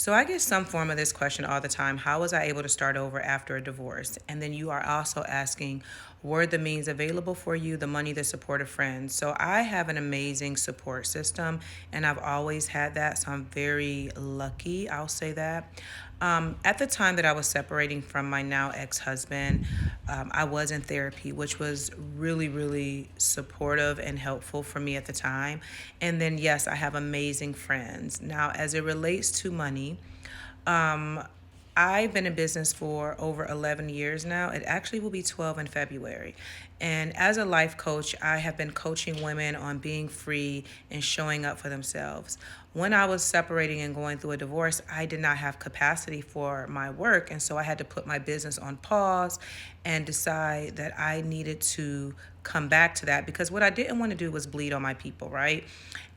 So I get some form of this question all the time. How was I able to start over after a divorce? And then you are also asking, were the means available for you, the money, the support of friends? So I have an amazing support system, and I've always had that. So I'm very lucky, I'll say that. At the time that I was separating from my now ex husband, I was in therapy, which was really, really supportive and helpful for me at the time. And then, yes, I have amazing friends. Now, as it relates to money, um, I've been in business for over 11 years now. It actually will be 12 in February. And as a life coach, I have been coaching women on being free and showing up for themselves. When I was separating and going through a divorce, I did not have capacity for my work. And so I had to put my business on pause and decide that I needed to come back to that because what I didn't want to do was bleed on my people, right?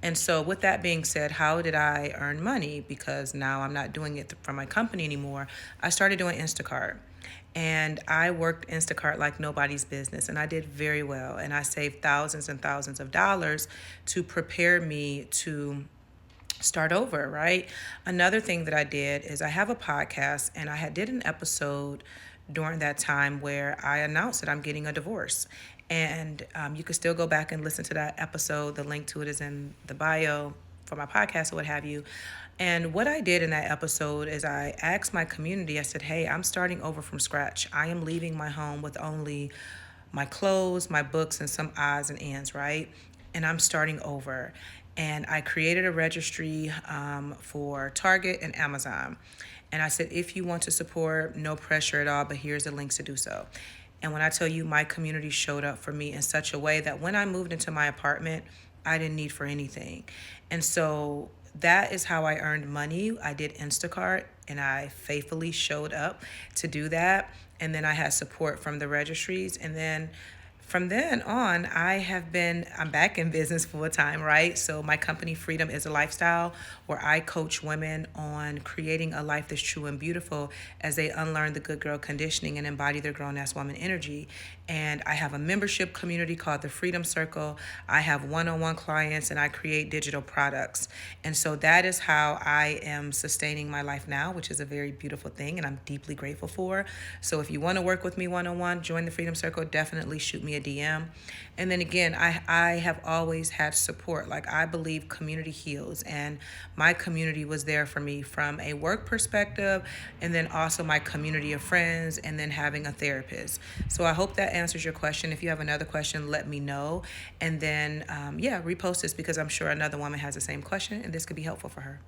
And so, with that being said, how did I earn money? Because now I'm not doing it for my company anymore. I started doing Instacart. And I worked Instacart like nobody's business. And I did very well. And I saved thousands and thousands of dollars to prepare me to start over, right? Another thing that I did is I have a podcast, and did an episode during that time where I announced that I'm getting a divorce. And you can still go back and listen to that episode. The link to it is in the bio for my podcast or what have you. And what I did in that episode is I asked my community, I said, hey, I'm starting over from scratch. I am leaving my home with only my clothes, my books, and some odds and ends, right? And I'm starting over. And I created a registry for Target and Amazon. And I said, if you want to support, no pressure at all, but here's the links to do so. And when I tell you, my community showed up for me in such a way that when I moved into my apartment, I didn't need for anything. And so that is how I earned money. I did Instacart, and I faithfully showed up to do that. And then I had support from the registries. And then from then on, I'm back in business full time, right? So my company, Freedom is a Lifestyle, where I coach women on creating a life that's true and beautiful as they unlearn the good girl conditioning and embody their grown ass woman energy. And I have a membership community called the Freedom Circle. I have one-on-one clients, and I create digital products. And so that is how I am sustaining my life now, which is a very beautiful thing, and I'm deeply grateful for. So if you want to work with me one-on-one, join the Freedom Circle, definitely shoot me a DM. And then again, I have always had support. Like, I believe community heals, and my community was there for me from a work perspective, and then also my community of friends, and then having a therapist. So I hope that answers your question. If you have another question, let me know. And then, repost this because I'm sure another woman has the same question, and this could be helpful for her.